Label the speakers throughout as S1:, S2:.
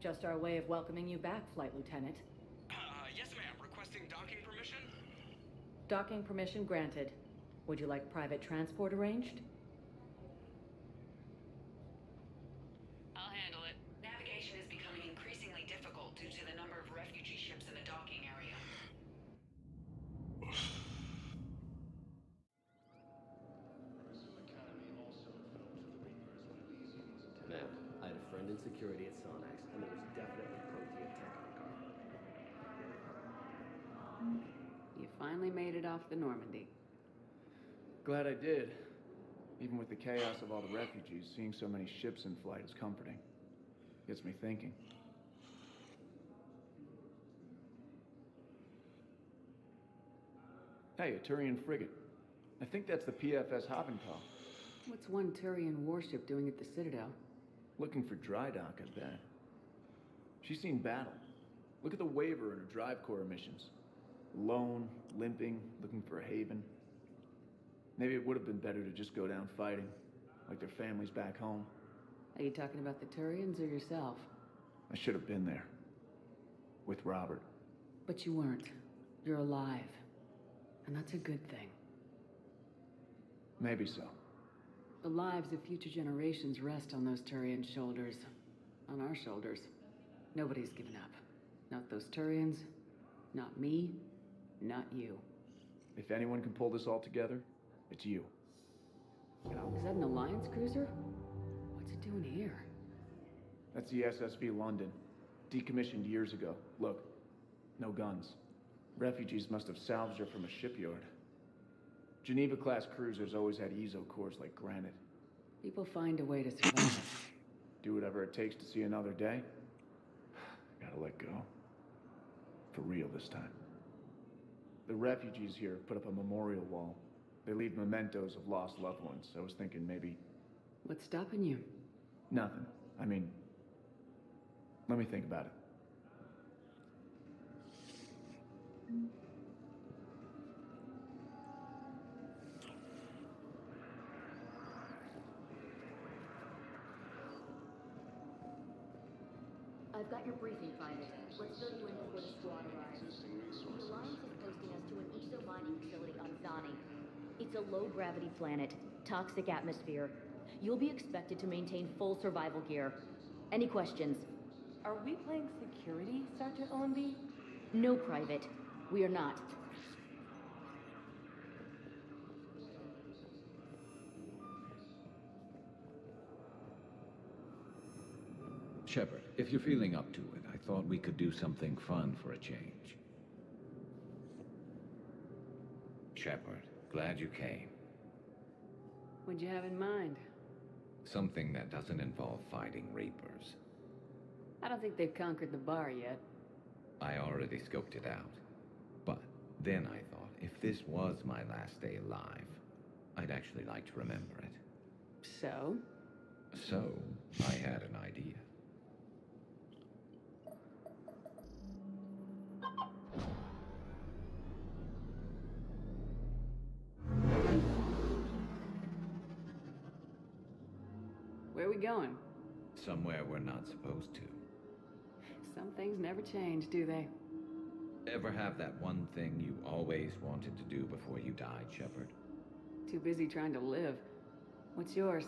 S1: Just our way of welcoming you back, Flight Lieutenant.
S2: Yes, ma'am. Requesting docking permission?
S1: Docking permission granted. Would you like private transport arranged?
S3: I'll handle it. Navigation is becoming increasingly difficult due to the number of refugee ships in the docking area.
S4: Ma'am, I had a friend in security at Sonax, and there was definitely Prothean tech on guard.
S5: You finally made it off the Normandy.
S6: Glad I did. Even with the chaos of all the refugees, seeing so many ships in flight is comforting. Gets me thinking. Hey, a Turian frigate. I think that's the PFS Hoppenthal.
S5: What's one Turian warship doing at the Citadel?
S6: Looking for dry dock, I bet. She's seen battle. Look at the waiver in her drive core emissions. Alone, limping, looking for a haven. Maybe it would have been better to just go down fighting, like their families back home.
S5: Are you talking about the Turians or yourself?
S6: I should have been there. With Robert.
S5: But you weren't. You're alive. And that's a good thing.
S6: Maybe so.
S5: The lives of future generations rest on those Turian shoulders. On our shoulders. Nobody's given up. Not those Turians, not me, not you.
S6: If anyone can pull this all together, it's you.
S5: Is that an Alliance cruiser? What's it doing here?
S6: That's the SSV London. Decommissioned years ago. Look, no guns. Refugees must have salvaged her from a shipyard. Geneva-class cruisers always had ezo cores like granite.
S5: People find a way to survive.
S6: Do whatever it takes to see another day. Gotta let go. For real this time. The refugees here put up a memorial wall. They leave mementos of lost loved ones. I was thinking maybe...
S5: What's stopping you?
S6: Nothing. I mean... Let me think about it.
S7: I've got your briefing, Private. Let's fill you in before the squad arrives. The Alliance is posting us to an ezo mining facility on Zani. It's a low-gravity planet, toxic atmosphere. You'll be expected to maintain full survival gear. Any questions?
S8: Are we playing security, Sergeant Allenby?
S7: No, Private. We are not.
S9: Shepard, if you're feeling up to it, I thought we could do something fun for a change. Shepard, glad you came.
S5: What'd you have in mind?
S9: Something that doesn't involve fighting Reapers.
S5: I don't think they've conquered the bar yet.
S9: I already scoped it out. But then I thought, if this was my last day alive, I'd actually like to remember it.
S5: So?
S9: So, I had an idea.
S5: Where are we going?
S9: Somewhere we're not supposed to.
S5: Some things never change, do they?
S9: Ever have that one thing you always wanted to do before you died, Shepard?
S5: Too busy trying to live. What's yours?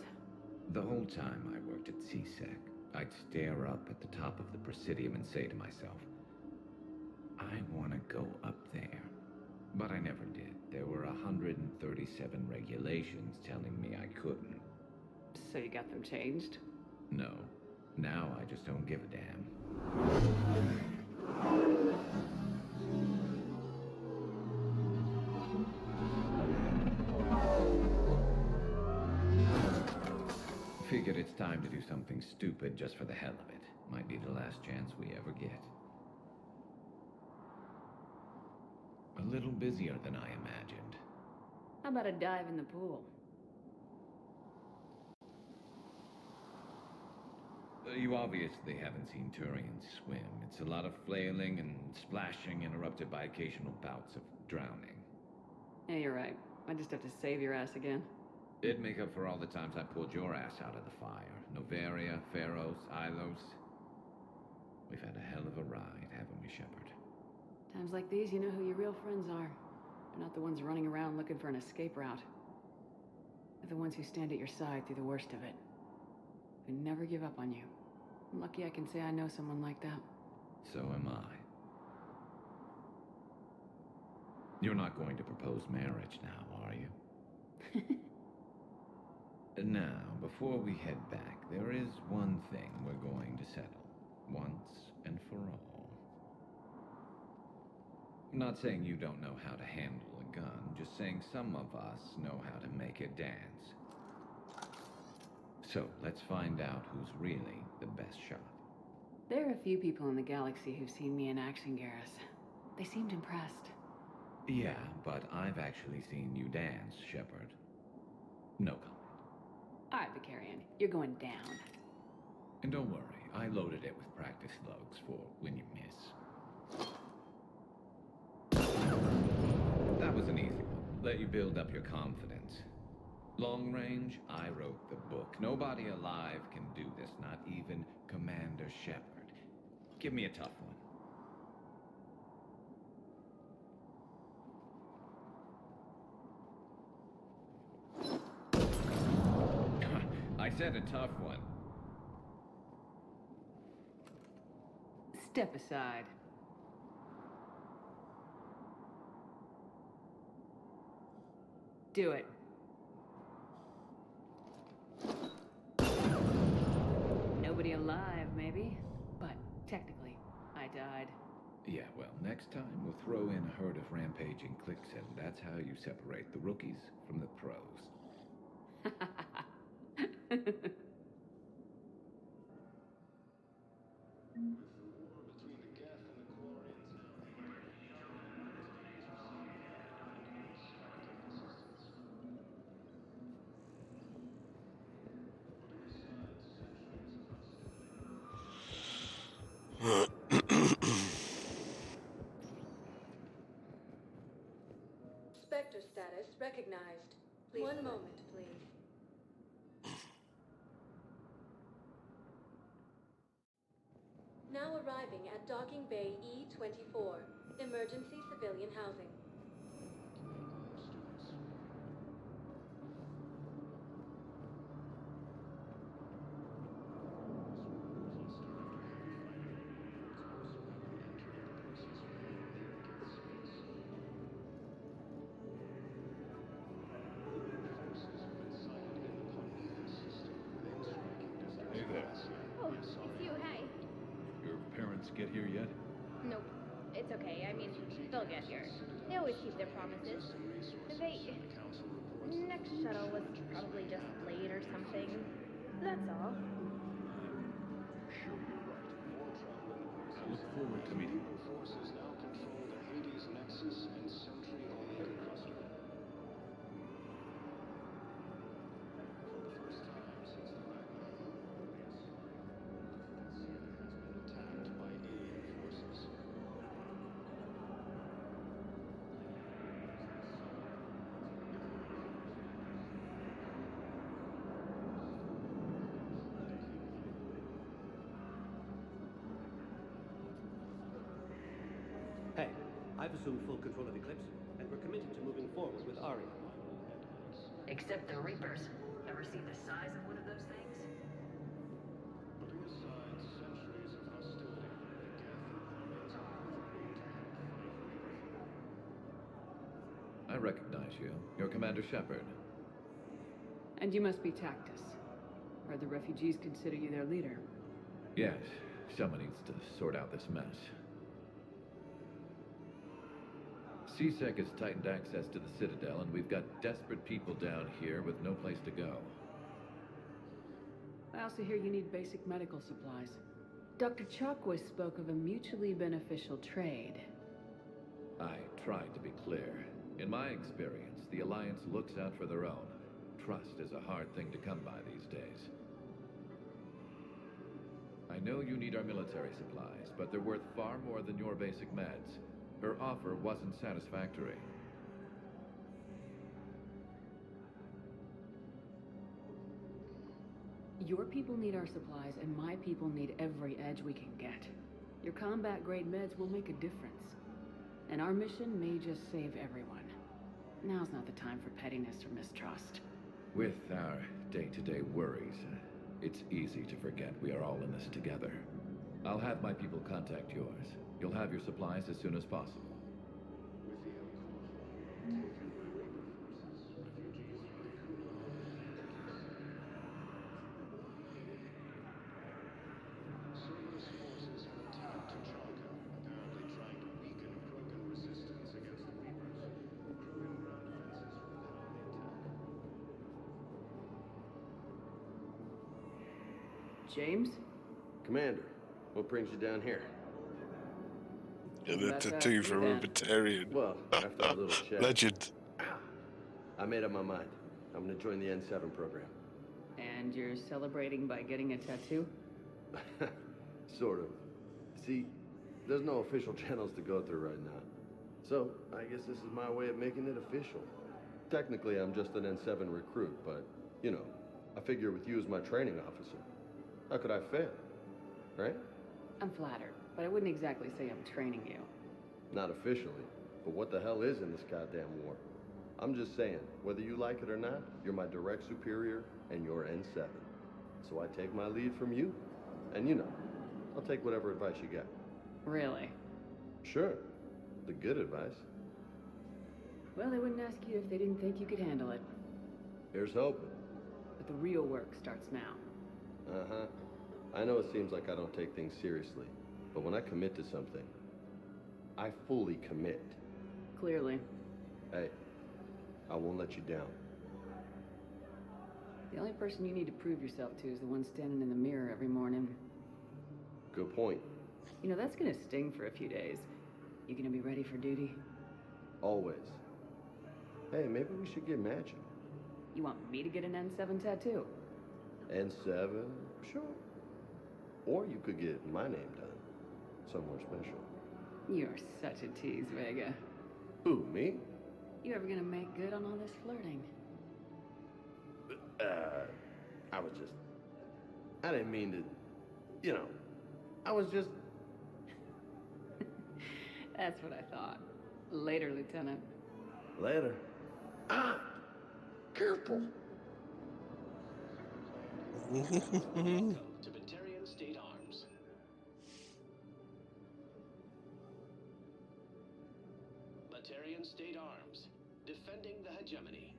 S9: The whole time I worked at CSEC, I'd stare up at the top of the Presidium and say to myself, I want to go up there. But I never did. There were 137 regulations telling me I couldn't.
S5: So you got them changed?
S9: No. Now I just don't give a damn. Figured it's time to do something stupid just for the hell of it. Might be the last chance we ever get. A little busier than I imagined.
S5: How about a dive in the pool?
S9: You obviously haven't seen Turians swim. It's a lot of flailing and splashing interrupted by occasional bouts of drowning.
S5: Yeah, you're right. I just have to save your ass again.
S9: It'd make up for all the times I pulled your ass out of the fire. Novaria, Pharos, Ilos. We've had a hell of a ride, haven't we, Shepard?
S5: Times like these, you know who your real friends are. They're not the ones running around looking for an escape route. They're the ones who stand at your side through the worst of it. Who never give up on you. I'm lucky I can say I know someone like that.
S9: So am I. You're not going to propose marriage now, are you? Now, before we head back, there is one thing we're going to settle. Once and for all. I'm not saying you don't know how to handle a gun, just saying some of us know how to make it dance. So, let's find out who's really the best shot.
S5: There are a few people in the galaxy who've seen me in action, Garrus. They seemed impressed.
S9: Yeah, but I've actually seen you dance, Shepard. No comment.
S5: All right, Vicarian, you're going down.
S9: And don't worry, I loaded it with practice slugs for when you miss. That was an easy one. Let you build up your confidence. Long range, I wrote the book. Nobody alive can do this, not even Commander Shepard. Give me a tough one. I said a tough one.
S5: Step aside. Do it. Nobody alive, maybe? But technically, I died.
S9: Yeah, well, next time we'll throw in a herd of rampaging cliques, and that's how you separate the rookies from the pros.
S10: Spectre status recognized. One moment, please. Now arriving at Docking Bay E-24, emergency civilian housing.
S11: Hey there.
S12: Oh, it's you, hey.
S11: Your parents get here yet?
S12: Nope. It's okay. I mean, they'll get here. They always keep their promises. Next shuttle was probably just late or something. That's all.
S11: Sure you're right. I look forward to meeting you. Forces now control the Hades Nexus and Sentry Omega cluster. For the first time since the Ragnarok, has been attacked by alien forces.
S4: Hey, I've assumed full control of Eclipse, and we're committed to moving forward with Aria.
S3: Except the Reapers. Ever seen the size of one of those things?
S11: Putting aside centuries of hostility, the Geth remains a movable
S9: I recognize you. You're Commander Shepard.
S5: And you must be Tactus. Or the refugees consider you their leader.
S9: Yes, someone needs to sort out this mess. CSEC has tightened access to the Citadel, and we've got desperate people down here with no place to go.
S5: I also hear you need basic medical supplies. Dr. Chakwas spoke of a mutually beneficial trade.
S9: I tried to be clear. In my experience, the Alliance looks out for their own. Trust is a hard thing to come by these days. I know you need our military supplies, but they're worth far more than your basic meds. Her offer wasn't satisfactory.
S5: Your people need our supplies, and my people need every edge we can get. Your combat-grade meds will make a difference. And our mission may just save everyone. Now's not the time for pettiness or mistrust.
S9: With our day-to-day worries, it's easy to forget we are all in this together. I'll have my people contact yours. You'll have your supplies as soon as possible.
S11: Cerberus forces have attacked Tachanka, apparently trying to weaken Krogan resistance against the Reapers. Krogan ground defenses repel the attack.
S5: James?
S4: Commander, what brings you down here?
S13: Get a tattoo for a libertarian.
S4: Well, after a little chat.
S13: Legend.
S4: I made up my mind. I'm gonna join the N7 program.
S5: And you're celebrating by getting a tattoo?
S4: Sort of. See, there's no official channels to go through right now. So, I guess this is my way of making it official. Technically, I'm just an N7 recruit, but, you know, I figure with you as my training officer, how could I fail? Right?
S5: I'm flattered, but I wouldn't exactly say I'm training you.
S4: Not officially, but what the hell is in this goddamn war? I'm just saying, whether you like it or not, you're my direct superior, and you're N7. So I take my lead from you, and you know, I'll take whatever advice you got.
S5: Really?
S4: Sure. The good advice.
S5: Well, they wouldn't ask you if they didn't think you could handle it.
S4: Here's hoping.
S5: But the real work starts now.
S4: Uh-huh. I know it seems like I don't take things seriously, but when I commit to something, I fully commit.
S5: Clearly.
S4: Hey, I won't let you down.
S5: The only person you need to prove yourself to is the one standing in the mirror every morning.
S4: Good point.
S5: You know, that's gonna sting for a few days. You gonna be ready for duty?
S4: Always. Hey, maybe we should get matching.
S5: You want me to get an N7 tattoo?
S4: N7? Sure. Or you could get my name done. Somewhere special.
S5: You're such a tease, Vega.
S4: Who, me?
S5: You ever gonna make good on all this flirting?
S4: I didn't mean to, you know, I was just...
S5: That's what I thought. Later, Lieutenant.
S4: Later. Ah! Careful.
S11: Welcome to Batarian State Arms. Batarian State Arms, defending the hegemony.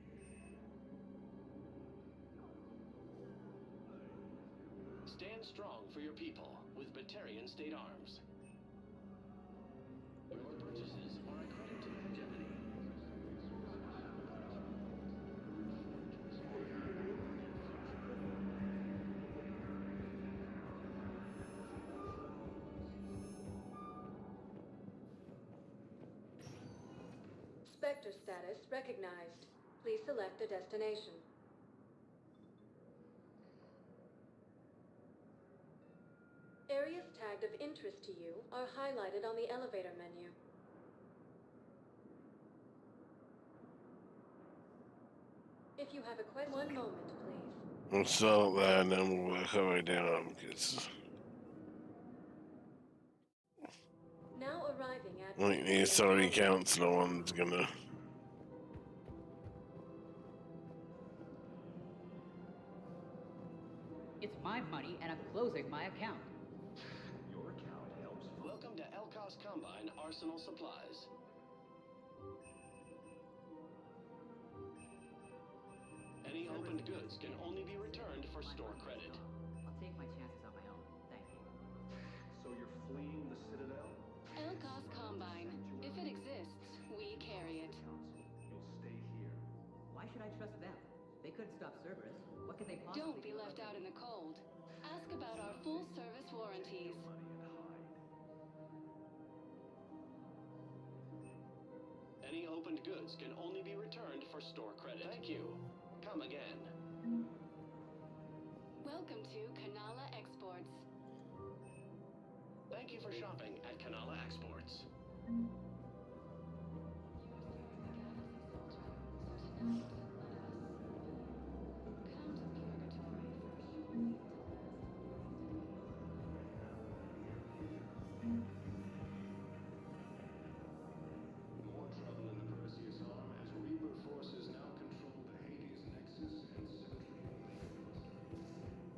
S11: Stand strong for your people with Batarian State Arms. Your purchases are a credit to the hegemony.
S10: Spectre status recognized. Please select a destination. Areas tagged of interest to you are highlighted on the elevator menu. If you have a question, one moment, please.
S13: We'll sell that and then we'll work our way down because
S10: Now arriving at
S13: the authority council one's gonna.
S14: It's my money and I'm closing my account.
S11: Your account helps. Welcome to Elkos Combine Arsenal Supplies. Any opened goods can only be returned for store credit.
S14: I'll take my chances on my own. Thank you.
S11: So you're fleeing the Citadel?
S3: Elkos Combine. If it exists, we carry it.
S11: You'll stay here.
S14: Why should I trust them? They couldn't stop Cerberus. What could they possibly
S3: Don't be left out in the cold. Ask about our full service warranties.
S11: Any opened goods can only be returned for store credit. Thank you. Come again.
S3: Welcome to Kanala Exports.
S11: Thank you for shopping at Kanala Exports.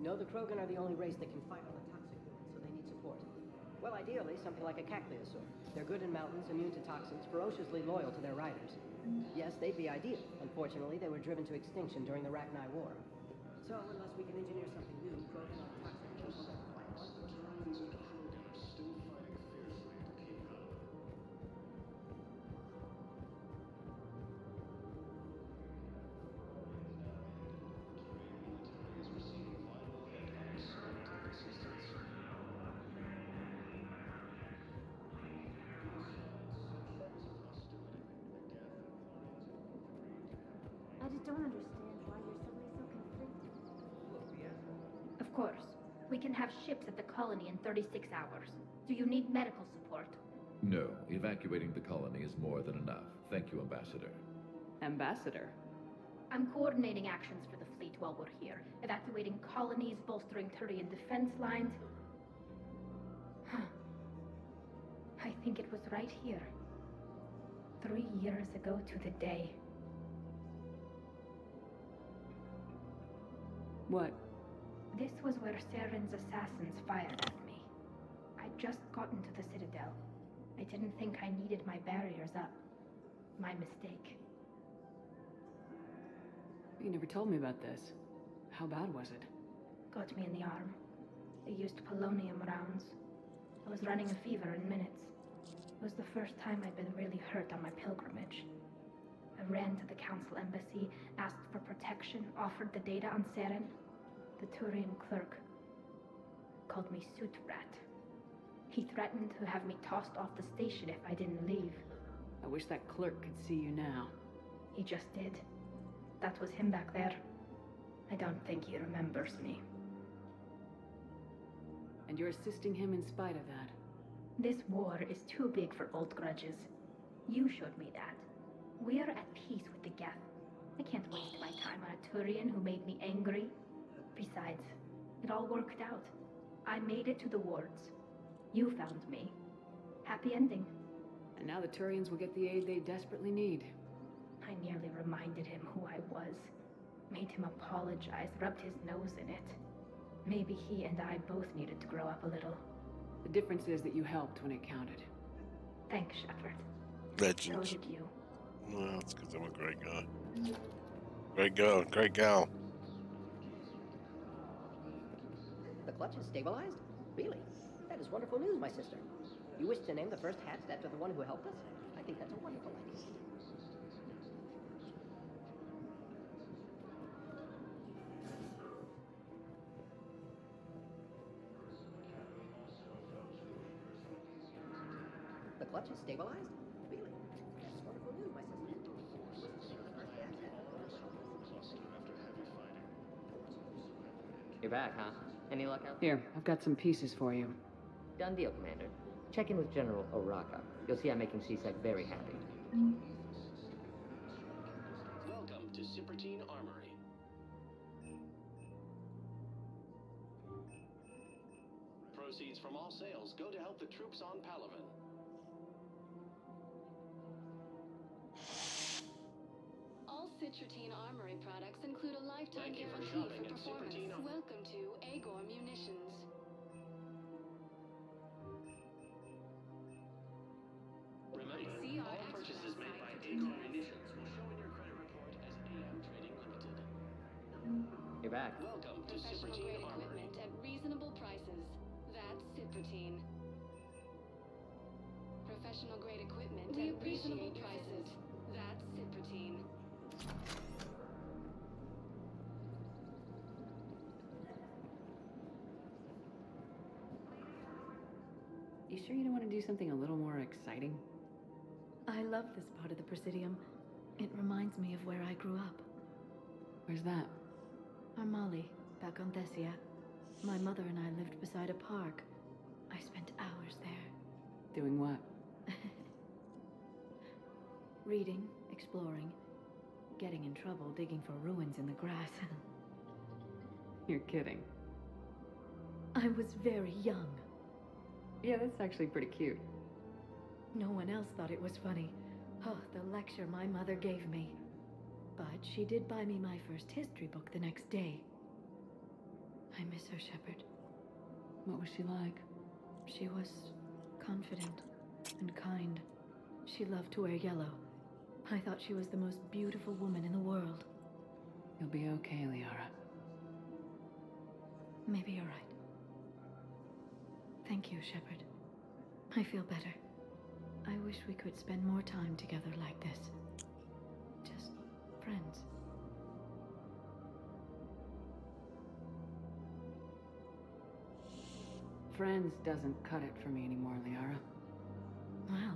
S14: No, the Krogan are the only race that can fight on the toxic world, so they need support. Well, ideally, something like a cacliosaur. They're good in mountains, immune to toxins, ferociously loyal to their riders. Yes, they'd be ideal. Unfortunately, they were driven to extinction during the Rachni War. So, unless we can engineer something new, Krogan on toxic worlds will never fight us.
S11: Dragons and Krogan are still fighting fiercely to keep up. Military is receiving vital and unexpected assistance.
S15: I just don't understand why you're suddenly so conflicted.
S12: Of course. We can have ships at the colony in 36 hours. Do you need medical support?
S16: No, evacuating the colony is more than enough. Thank you, Ambassador.
S5: Ambassador?
S12: I'm coordinating actions for the fleet while we're here. Evacuating colonies, bolstering Turian defense lines. I think it was right here. 3 years ago to the day.
S5: What?
S12: This was where Saren's assassins fired at me. I'd just gotten to the Citadel. I didn't think I needed my barriers up. My mistake.
S5: You never told me about this. How bad was it?
S12: Got me in the arm. They used polonium rounds. I was running a fever in minutes. It was the first time I'd been really hurt on my pilgrimage. I ran to the council embassy, asked for protection, offered the data on Saren. The Turian clerk called me suit rat. He threatened to have me tossed off the station if I didn't leave.
S5: I wish that clerk could see you now.
S12: He just did. That was him back there. I don't think he remembers me.
S5: And you're assisting him in spite of that.
S12: This war is too big for old grudges. You showed me that. We're at peace with the Geth. I can't waste my time on a Turian who made me angry. Besides, it all worked out. I made it to the wards. You found me. Happy ending.
S5: And now the Turians will get the aid they desperately need.
S12: I nearly reminded him who I was. Made him apologize, rubbed his nose in it. Maybe he and I both needed to grow up a little.
S5: The difference is that you helped when it counted.
S12: Thanks, Shepard.
S13: Legends.
S12: So did you.
S13: Well, that's because I'm a great guy. Great girl, great gal.
S14: The clutch is stabilized? Really? That is wonderful news, my sister. You wish to name the first hatch after the one who helped us? I think that's a wonderful idea. The clutch is stabilized? Really? That's wonderful news, my sister.
S17: You're back, huh? Any luck out?
S5: Here, I've got some pieces for you.
S17: Done deal, Commander. Check in with General Oraka. You'll see I'm making CSEC very happy.
S11: Welcome to Citadel Armory. Proceeds from all sales go to help the troops on Palaven.
S18: All Citadel Armory products include a lifetime
S11: Thank you for
S18: guarantee
S11: shopping
S18: for
S11: at
S18: performance.
S11: Citadel.
S18: Welcome to Agor Munitions.
S11: Remember,
S18: See our
S11: all
S18: extras
S11: purchases made by
S18: site for
S11: Agor
S18: details.
S11: Munitions will show in your credit report as AM Trading Limited.
S17: You're back.
S11: Welcome to
S18: Professional grade
S11: Citadel Armory.
S18: equipment at reasonable prices. That's Citadel. Professional grade equipment
S12: We
S18: at reasonable
S12: appreciate your
S18: prices. That's Citadel.
S5: You sure you don't want to do something a little more exciting?
S1: I love this part of the Presidium. It reminds me of where I grew up.
S5: Where's that?
S1: Armali, back on Thessia. My mother and I lived beside a park. I spent hours there.
S5: Doing what?
S1: Reading, exploring, getting in trouble digging for ruins in the grass.
S5: You're kidding.
S1: I was very young.
S5: Yeah, that's actually pretty cute.
S1: No one else thought it was funny. Oh, the lecture my mother gave me. But she did buy me my first history book the next day. I miss her, Shepard.
S5: What was she like?
S1: She was confident and kind. She loved to wear yellow. I thought she was the most beautiful woman in the world.
S5: You'll be okay, Liara.
S1: Maybe you're right. Thank you, Shepard. I feel better. I wish we could spend more time together like this. Just friends.
S5: Friends doesn't cut it for me anymore, Liara.
S1: Wow,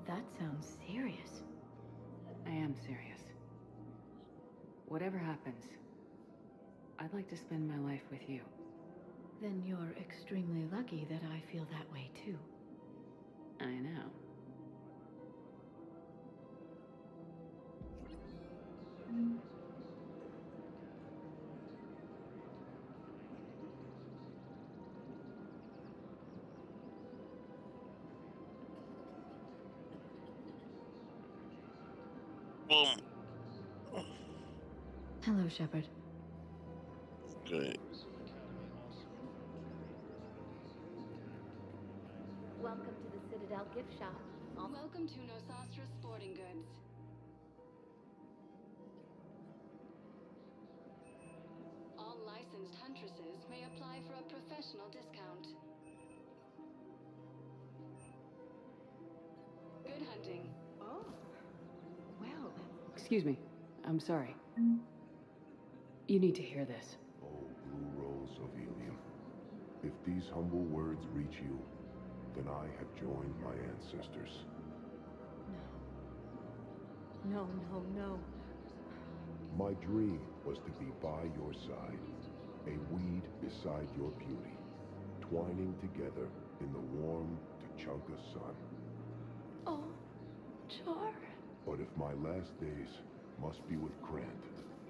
S1: that sounds serious.
S5: I am serious. Whatever happens, I'd like to spend my life with you.
S1: Then you're extremely lucky that I feel that way too.
S5: I know.
S13: Boom.
S1: Hello, Shepard.
S13: Good.
S7: Welcome to the Citadel gift shop.
S18: Welcome to Nosastra Sporting Goods. All licensed huntresses may apply for a professional discount. Good hunting.
S5: Oh. Well, excuse me. I'm sorry. You need to hear this.
S11: Oh, Blue Rose of Helium. If these humble words reach you, then I have joined my ancestors.
S1: No, no, no.
S11: My dream was to be by your side, a weed beside your beauty, twining together in the warm Tuchanka sun.
S1: Oh, Char.
S11: But if my last days must be with Krant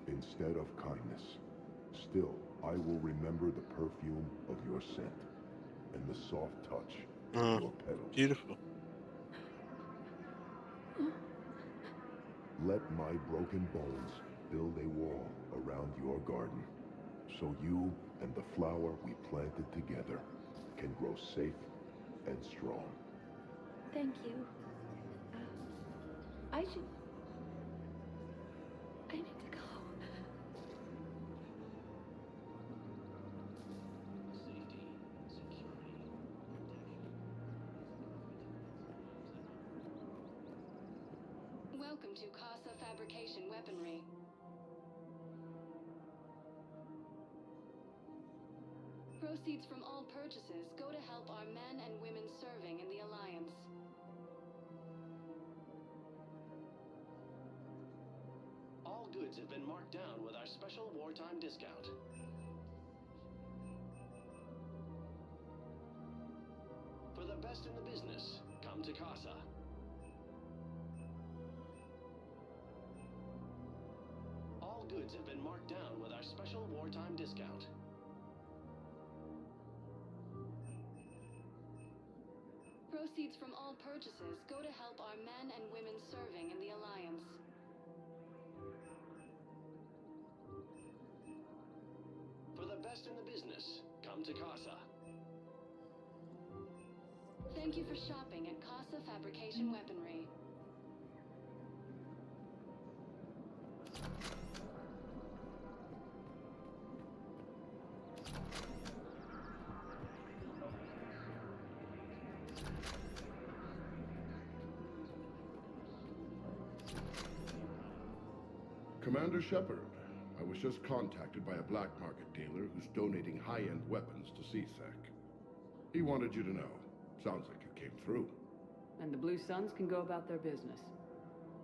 S11: instead of kindness, still I will remember the perfume of your scent and the soft touch of your petals.
S13: Beautiful.
S11: Let my broken bones build a wall around your garden, so you and the flower we planted together can grow safe and strong.
S1: Thank you. I need to go.
S18: Welcome to Casa Fabrication Weaponry. Proceeds from all purchases go to help our men and women serving in the Alliance.
S19: All goods have been marked down with our special wartime discount. For the best in the business, come to Casa. All goods have been marked down with our special wartime discount.
S18: Proceeds from all purchases go to help our men and women serving in the Alliance.
S19: For the best in the business, come to Casa.
S18: Thank you for shopping at Casa Fabrication Weaponry.
S20: Commander Shepard, I was just contacted by a black market dealer who's donating high-end weapons to CSEC. He wanted you to know. Sounds like it came through.
S5: And the Blue Suns can go about their business.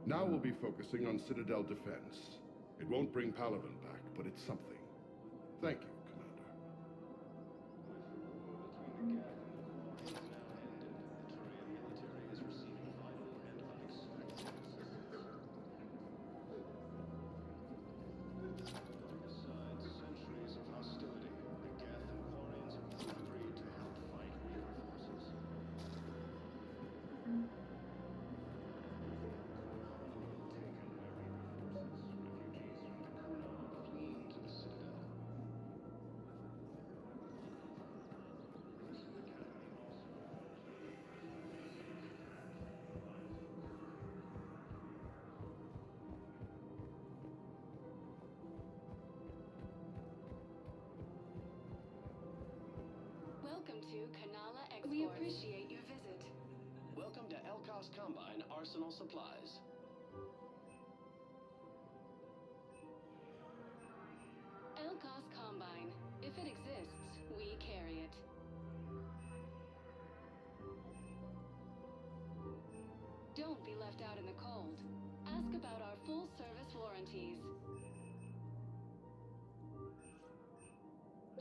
S20: Now we'll be focusing on Citadel defense. It won't bring Palaven back, but it's something. Thank you, Commander.
S11: Centuries of hostility, the Geth and Quarians have agreed to help fight Reaper forces.
S18: Welcome to Kanala Exports. We appreciate your visit.
S19: Welcome to Elkos Combine Arsenal Supplies.
S18: Elkos Combine. If it exists, we carry it. Don't be left out in the cold. Ask about our full-service warranties.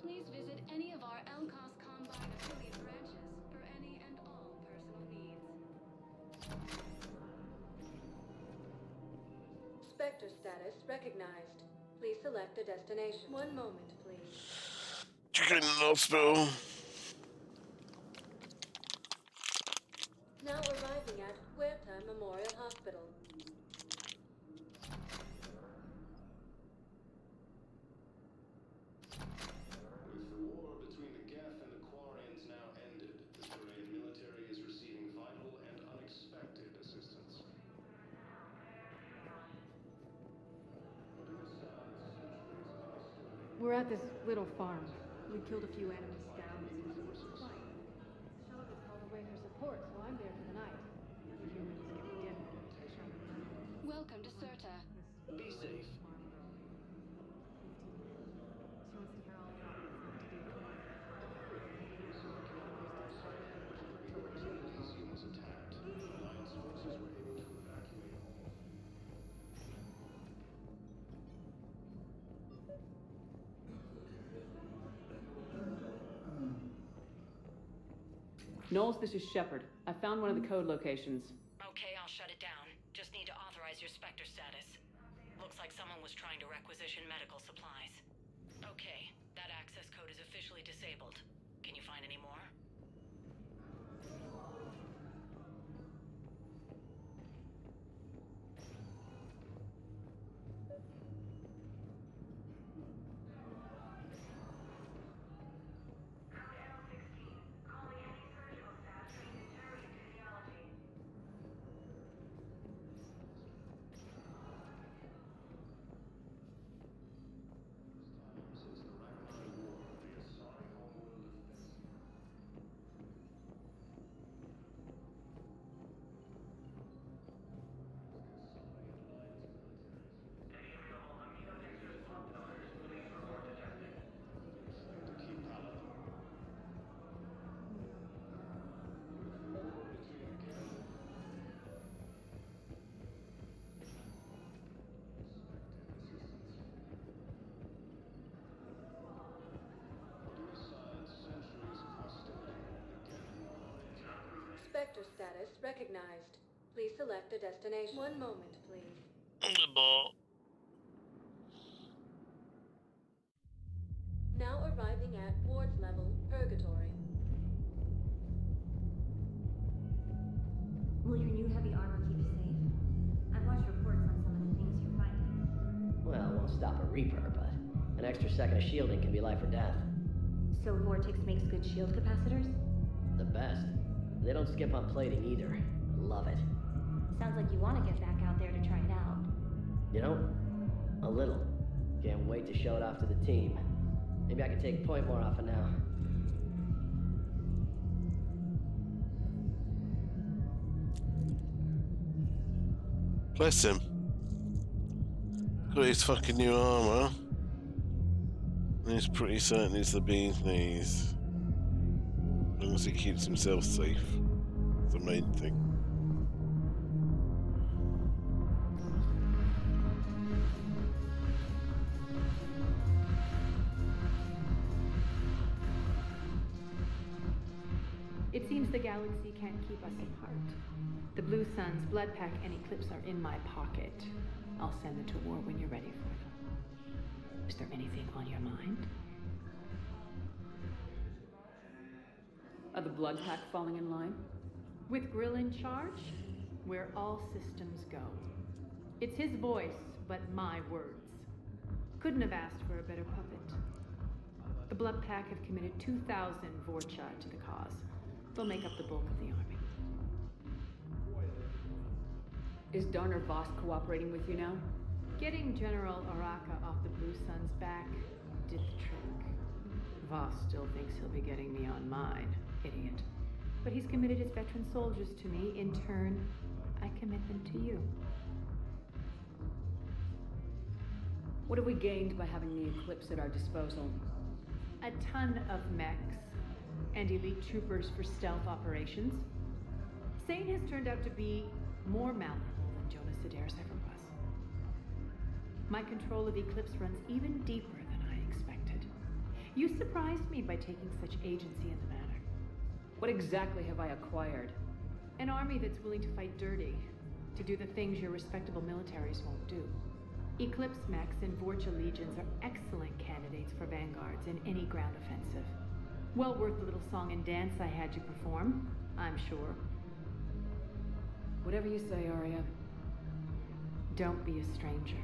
S18: Please visit any of our Elkos Combine affiliate branches for any and all personal needs.
S10: Spectre status recognized. Please select a destination. One moment, please.
S13: Chicken in the hospital.
S10: Now arriving at Huerta Memorial Hospital.
S19: With the war between the Geth and the Quarians now ended, the Turian military is receiving vital and unexpected assistance.
S1: We're at this little farm. We killed a few enemy scouts. Shelby's called away for support, so I'm there for the night. The humans give me dinner.
S18: Welcome to Cirta.
S19: Be safe. Elysium was attacked. Alliance forces were able to evacuate all.
S5: Knowles, this is Shepard. I found one of the code locations.
S3: Okay, I'll shut it down. Just need to authorize your Spectre status. Looks like someone was trying to requisition medical supplies. Okay, that access code is officially disabled. Can you find any more?
S10: Spectre status recognized. Please select a destination. One moment, please. Now arriving at Ward's level, Purgatory.
S7: Will your new heavy armor keep you safe? I've watched reports on some of the things you're fighting.
S14: Well, it won't stop a Reaper, but an extra second of shielding can be life or death.
S7: So Vortex makes good shield capacitors?
S14: The best. They don't skip on plating either. I love it.
S7: Sounds like you want to get back out there to try it out.
S14: You know, a little. Can't wait to show it off to the team. Maybe I can take point more often now.
S13: Bless him. Got his fucking new armor. And he's pretty certain it's the bee's knees. As long as he keeps himself safe. It's the main thing.
S1: It seems the galaxy can't keep us apart. The Blue Suns, Blood Pack, and Eclipse are in my pocket. I'll send them to war when you're ready for them. Is there anything on your mind?
S5: Are the Blood Pack falling in line?
S1: With Grill in charge, where all systems go. It's his voice, but my words. Couldn't have asked for a better puppet. The Blood Pack have committed 2,000 Vorcha to the cause. They'll make up the bulk of the army.
S5: Is Darner Voss cooperating with you now?
S1: Getting General Araka off the Blue Sun's back did the trick. Voss still thinks he'll be getting me on mine, idiot. But he's committed his veteran soldiers to me. In turn, I commit them to you.
S5: What have we gained by having the Eclipse at our disposal?
S1: A ton of mechs and elite troopers for stealth operations. Sane has turned out to be more malleable than Jonas Sedaris ever was. My control of Eclipse runs even deeper than I expected. You surprised me by taking such agency in the matter.
S5: What exactly have I acquired?
S1: An army that's willing to fight dirty, to do the things your respectable militaries won't do. Eclipse mechs and Vorcha legions are excellent candidates for vanguards in any ground offensive. Well worth the little song and dance I had you perform, I'm sure.
S5: Whatever you say, Arya.
S1: Don't be a stranger.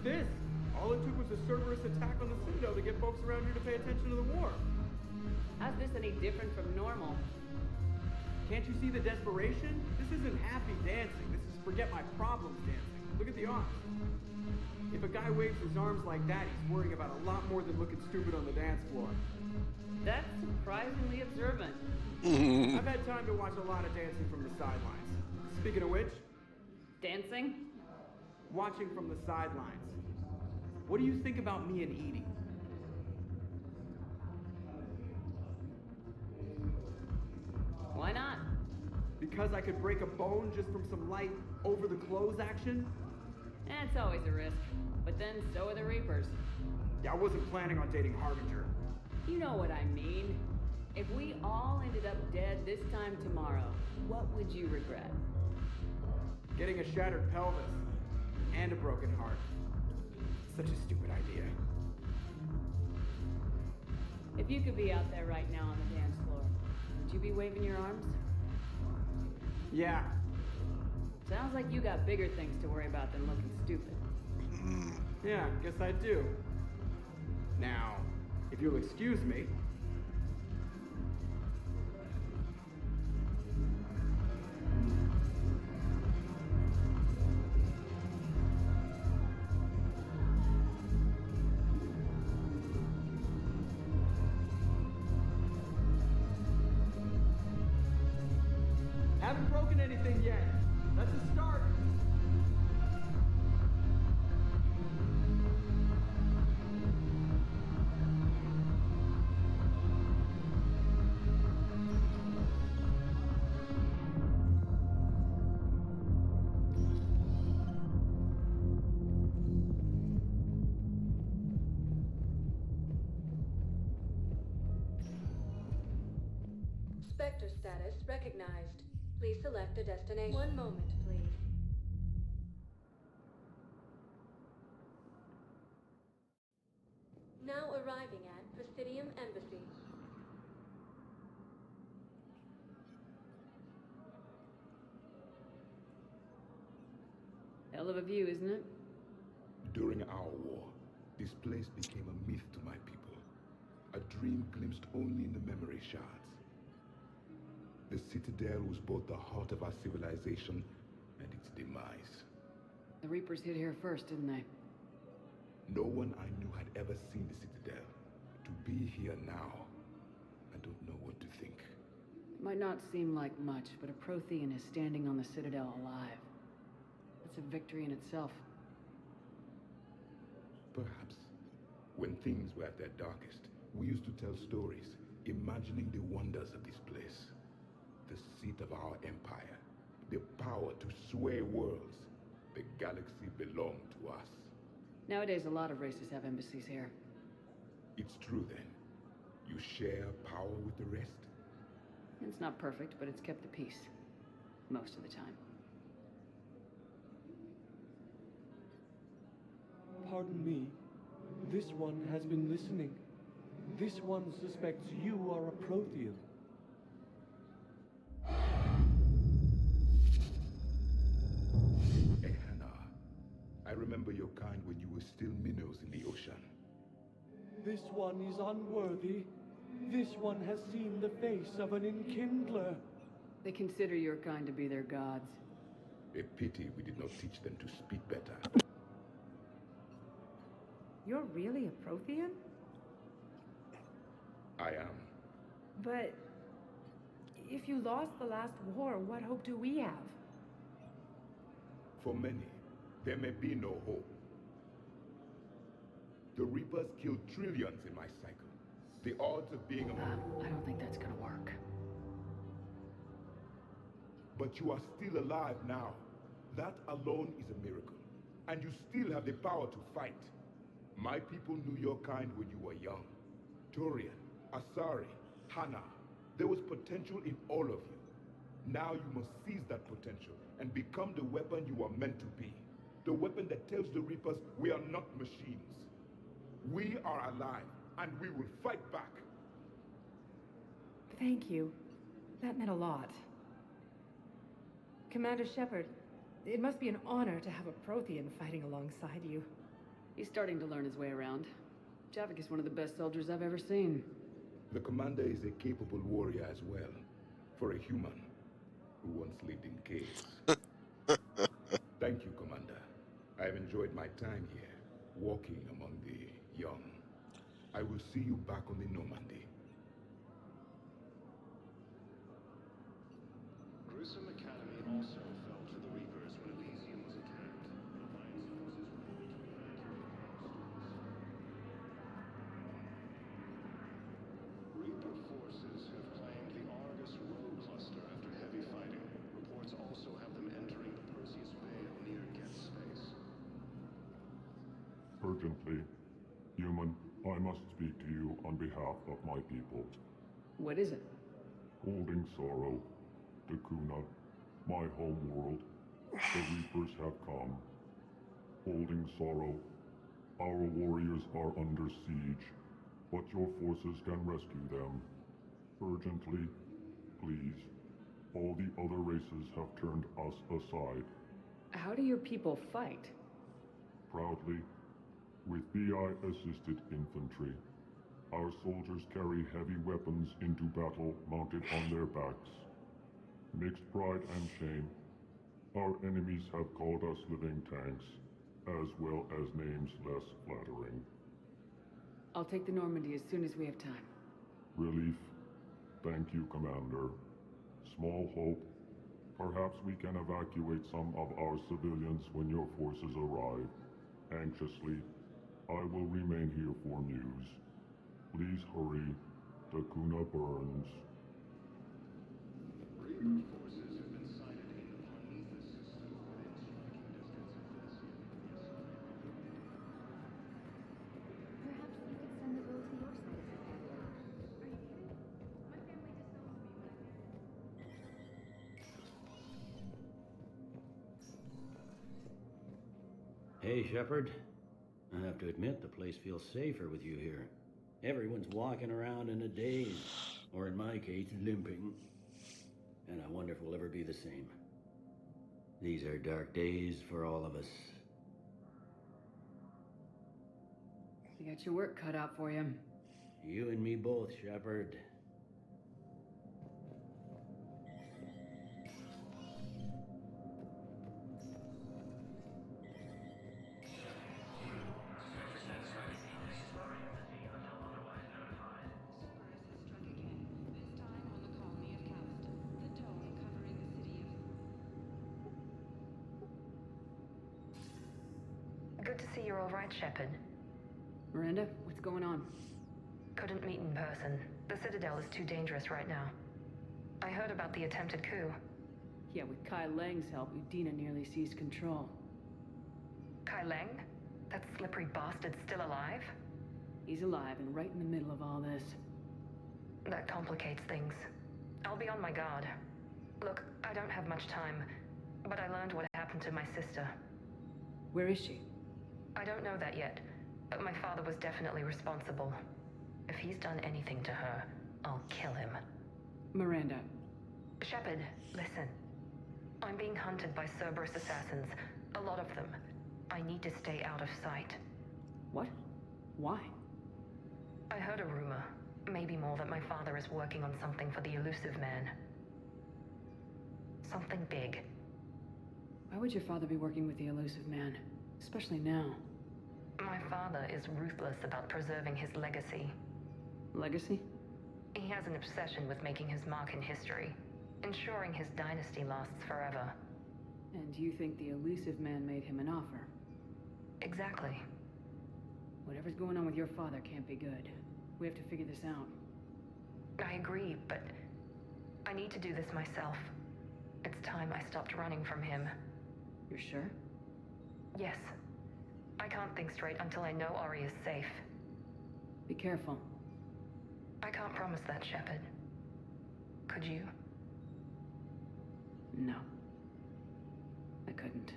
S21: This! All it took was a Cerberus attack on the Citadel to get folks around here to pay attention to the war.
S5: How's this any different from normal?
S21: Can't you see the desperation? This isn't happy dancing. This is forget my problems dancing. Look at the odds. If a guy waves his arms like that, he's worrying about a lot more than looking stupid on the dance floor.
S5: That's surprisingly observant.
S21: I've had time to watch a lot of dancing from the sidelines. Speaking of which...
S5: Dancing?
S21: Watching from the sidelines. What do you think about me and eating?
S5: Why not?
S21: Because I could break a bone just from some light over-the-clothes action?
S5: It's always a risk. But then so are the Reapers.
S21: Yeah, I wasn't planning on dating Harbinger.
S5: You know what I mean. If we all ended up dead this time tomorrow, what would you regret?
S21: Getting a shattered pelvis. And a broken heart. Such a stupid idea.
S5: If you could be out there right now on the dance floor, would you be waving your arms?
S21: Yeah.
S5: Sounds like you got bigger things to worry about than looking stupid.
S21: Yeah, guess I do. Now, if you'll excuse me. Haven't broken anything yet. That's a start.
S10: Spectre status recognized. Please select a destination. One moment, please. Now arriving at Presidium Embassy.
S5: Hell of a view, isn't it?
S11: During our war, this place became a myth to my people. A dream glimpsed only in the memory shards. The Citadel was both the heart of our civilization and its demise.
S5: The Reapers hit here first, didn't they?
S11: No one I knew had ever seen the Citadel. To be here now, I don't know what to think.
S5: It might not seem like much, but a Prothean is standing on the Citadel alive. That's a victory in itself.
S11: Perhaps. When things were at their darkest, we used to tell stories, imagining the wonders of this place.
S2: the seat of our empire, the power to sway worlds. The galaxy belonged to us.
S5: Nowadays, a lot of races have embassies here.
S2: It's true then. You share power with the rest?
S5: It's not perfect, but it's kept the peace. Most of the time.
S22: Pardon me. This one has been listening. This one suspects you are a Prothean.
S2: Ehana, I remember your kind when you were still minnows in the ocean.
S22: This one is unworthy. This one has seen the face of an enkindler.
S5: They consider your kind to be their gods.
S2: A pity we did not teach them to speak better.
S23: You're really a Prothean?
S2: I am.
S23: But if you lost the last war, what hope do we have?
S2: For many, there may be no hope. The Reapers killed trillions in my cycle. The odds of being
S5: I don't think that's gonna work.
S2: But you are still alive now. That alone is a miracle. And you still have the power to fight. My people knew your kind when you were young. Turian, Asari, Hana. There was potential in all of you. Now you must seize that potential and become the weapon you are meant to be. The weapon that tells the Reapers we are not machines. We are alive, and we will fight back.
S23: Thank you. That meant a lot. Commander Shepard, it must be an honor to have a Prothean fighting alongside you.
S5: He's starting to learn his way around. Javik is one of the best soldiers I've ever seen.
S2: The commander is a capable warrior as well, for a human who once lived in caves. Thank you, Commander. I have enjoyed my time here, walking among the young. I will see you back on the Normandy.
S19: Grissom Academy also fell to the Reapers when Elysium was attacked. Alliance forces were able to evacuate most. Reaper forces have claimed the Argus road cluster after heavy fighting. Reports also have them entering the Perseus Veil near Get Space.
S11: Urgently, human, I must speak to you on behalf of my people.
S5: What is it?
S11: Holding sorrow, Dakuna, my home world, the Reapers have come. Holding sorrow, our warriors are under siege, but your forces can rescue them. Urgently, please. All the other races have turned us aside.
S5: How do your people fight?
S11: Proudly, with BI-assisted infantry. Our soldiers carry heavy weapons into battle mounted on their backs. Mixed pride and shame, our enemies have called us living tanks, as well as names less flattering.
S5: I'll take the Normandy as soon as we have time.
S11: Relief. Thank you, Commander. Small hope. Perhaps we can evacuate some of our civilians when your forces arrive. Anxiously, I will remain here for news. Please hurry. Dakuna burns.
S19: Reaper forces have been sighted in the Parnitha system within striking distance of Thessian.
S15: Perhaps you could send the boat to your side of the family. Are you kidding? My family disowns me when I
S24: Hey, Shepard. I have to admit, the place feels safer with you here. Everyone's walking around in a daze, or in my case, limping. And I wonder if we'll ever be the same. These are dark days for all of us.
S5: You got your work cut out for you.
S24: You and me both, Shepard.
S25: Good to see you're all right, Shepard.
S5: Miranda, what's going on?
S25: Couldn't meet in person. The Citadel is too dangerous right now.
S4: I heard about the attempted coup.
S5: Yeah, with Kai Lang's help, Udina nearly seized control.
S4: Kai Leng? That slippery bastard's still alive?
S5: He's alive and right in the middle of all this.
S4: That complicates things. I'll be on my guard. Look, I don't have much time, but I learned what happened to my sister.
S5: Where is she?
S4: I don't know that yet, but my father was definitely responsible. If he's done anything to her, I'll kill him.
S5: Miranda.
S4: Shepard, listen. I'm being hunted by Cerberus assassins. A lot of them. I need to stay out of sight.
S5: What? Why?
S4: I heard a rumor, maybe more, that my father is working on something for the Elusive Man. Something big.
S5: Why would your father be working with the Elusive Man? Especially now.
S4: My father is ruthless about preserving his legacy.
S5: Legacy?
S4: He has an obsession with making his mark in history, ensuring his dynasty lasts forever.
S5: And you think the Elusive Man made him an offer?
S4: Exactly.
S5: Whatever's going on with your father can't be good. We have to figure this out.
S4: I agree, but I need to do this myself. It's time I stopped running from him.
S5: You're sure?
S4: Yes. I can't think straight until I know Ori is safe.
S5: Be careful.
S4: I can't promise that, Shepard. Could you?
S5: No. I couldn't.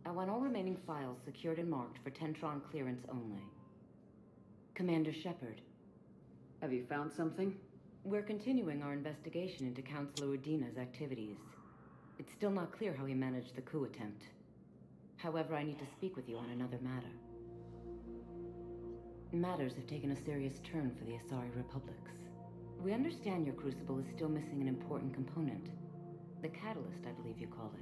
S7: I want all remaining files secured and marked for Tentron clearance only. Commander Shepard.
S5: Have you found something?
S7: We're continuing our investigation into Counselor Udina's activities. It's still not clear how he managed the coup attempt. However, I need to speak with you on another matter. Matters have taken a serious turn for the Asari Republics. We understand your crucible is still missing an important component. The catalyst, I believe you call it.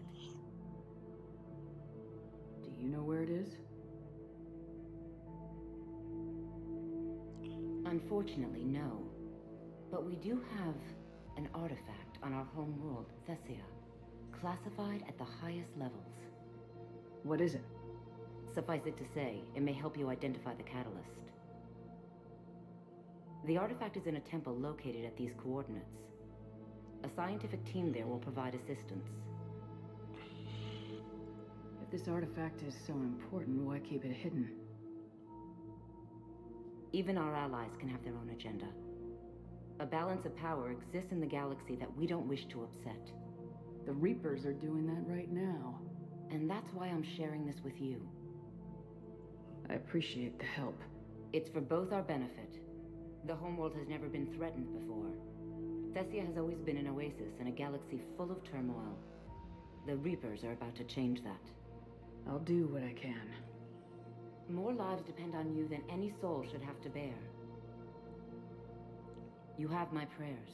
S5: Do you know where it is?
S7: Unfortunately, no. But we do have an artifact on our home world, Thessia, classified at the highest levels.
S5: What is it?
S7: Suffice it to say, it may help you identify the catalyst. The artifact is in a temple located at these coordinates. A scientific team there will provide assistance.
S5: If this artifact is so important, why keep it hidden?
S7: Even our allies can have their own agenda. A balance of power exists in the galaxy that we don't wish to upset.
S5: The Reapers are doing that right now.
S7: And that's why I'm sharing this with you.
S5: I appreciate the help.
S7: It's for both our benefit. The homeworld has never been threatened before. Thessia has always been an oasis in a galaxy full of turmoil. The Reapers are about to change that.
S5: I'll do what I can.
S7: More lives depend on you than any soul should have to bear. You have my prayers.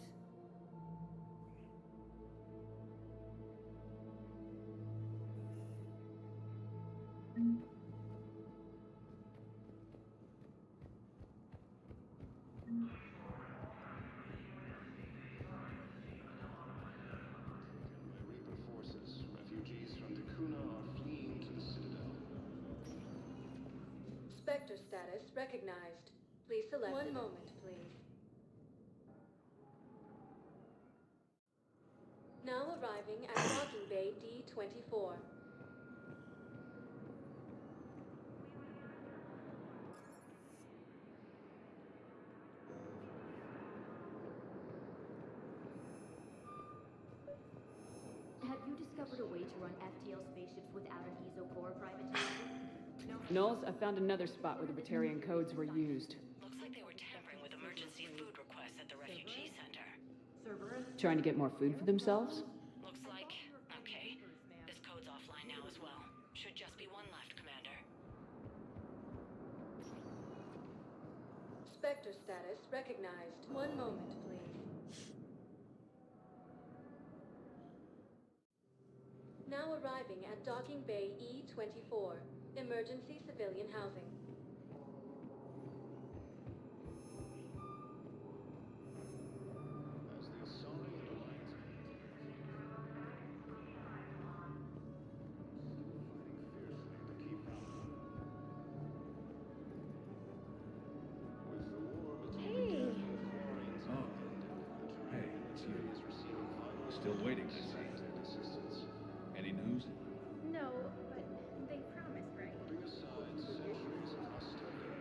S19: Reaper forces, refugees from Dakuna are fleeing to the Citadel.
S10: Spectre status recognized. Please select. One moment, please. Now arriving at Docking Bay D-24.
S7: Have you discovered a way to run FTL spaceships without an ESO core privatization?
S5: Knowles, I found another spot where the Batarian codes were used.
S3: Looks like they were tampering with emergency food requests at the refugee center.
S5: Trying to get more food for themselves?
S3: Looks like. Okay. This code's offline now as well. Should just be one left, Commander.
S10: Spectre status recognized. One moment, please. Now arriving at Docking Bay E-24. Emergency civilian housing.
S19: As the Asari and Alliance fighting fiercely to keep with the war between the
S6: Hey, it's you. Still waiting, I see. Any news?
S15: No, but they promised, right?
S19: Putting aside centuries of hostility.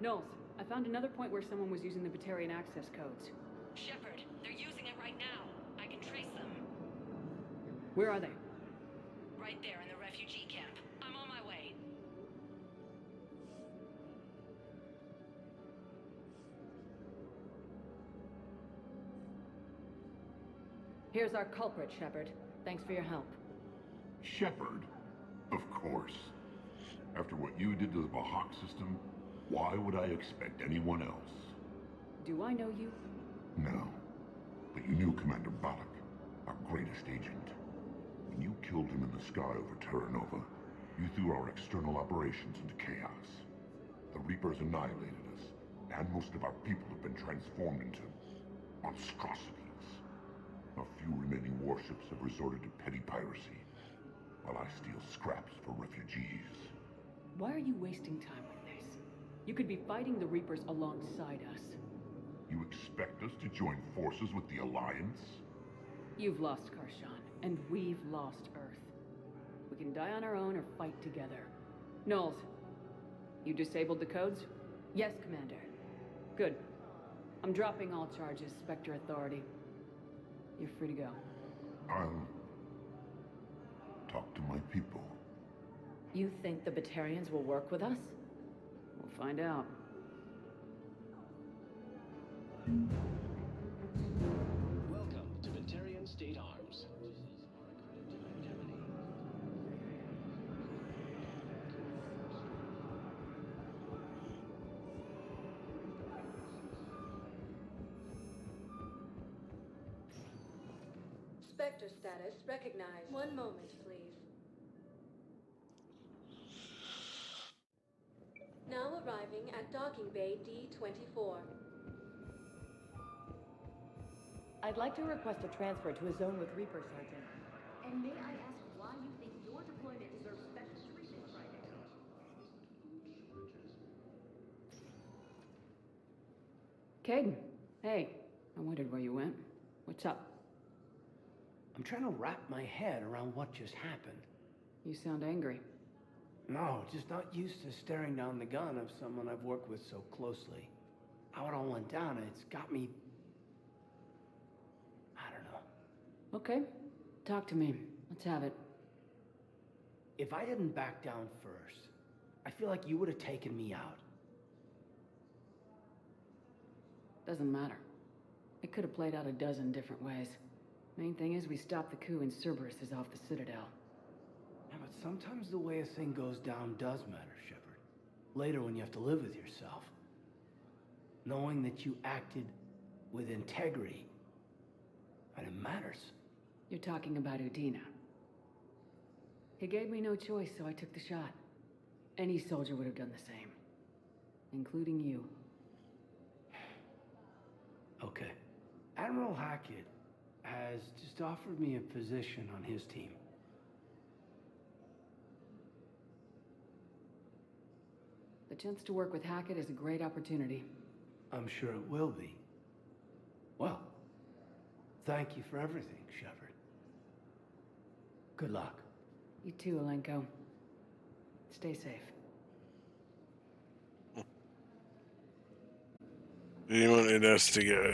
S5: Knowles, I found another point where someone was using the Batarian access codes.
S3: Shepard, they're using it right now. I can trace them.
S5: Where are they?
S3: Right there in the refugee camp. I'm on my way.
S5: Here's our culprit, Shepard. Thanks for your help.
S11: Shepard? Of course. After what you did to the Bahak system, why would I expect anyone else?
S5: Do I know you?
S11: No. But you knew Commander Balak, our greatest agent. When you killed him in the sky over Terra Nova, you threw our external operations into chaos. The Reapers annihilated us, and most of our people have been transformed into monstrosities. A few remaining warships have resorted to petty piracy, while I steal scraps for refugees.
S5: Why are you wasting time with this? You could be fighting the Reapers alongside us.
S11: You expect us to join forces with the Alliance?
S5: You've lost Karshan, and we've lost Earth. We can die on our own or fight together. Knowles, you disabled the codes? Yes, Commander. Good. I'm dropping all charges, Spectre Authority. You're free to go.
S11: I'll talk to my people.
S3: You think the Batarians will work with us?
S5: We'll find out.
S8: Welcome to Batarian State Arms.
S10: Spectre status recognized. One moment, please. Now arriving at Docking Bay D-24.
S9: I'd like to request a transfer to a zone with Reaper, Sergeant.
S7: And may I ask why you think your deployment deserves special treatment right now?
S5: Caden, hey. I wondered where you went. What's up?
S16: I'm trying to wrap my head around what just happened.
S5: You sound angry.
S16: No, just not used to staring down the gun of someone I've worked with so closely. How it all went down, it's got me... I don't know.
S5: Okay. Talk to me. Let's have it.
S16: If I didn't back down first, I feel like you would have taken me out.
S5: Doesn't matter. It could have played out a dozen different ways. Main thing is we stopped the coup and Cerberus is off the Citadel.
S16: Yeah, but sometimes the way a thing goes down does matter, Shepard. Later when you have to live with yourself. Knowing that you acted with integrity, and it matters.
S5: You're talking about Udina. He gave me no choice, so I took the shot. Any soldier would have done the same. Including you.
S16: Okay. Admiral Hackett has just offered me a position on his team.
S5: The chance to work with Hackett is a great opportunity.
S16: I'm sure it will be. Well, thank you for everything, Shepard. Good luck.
S5: You too, Alenko. Stay safe.
S13: He wanted us to go.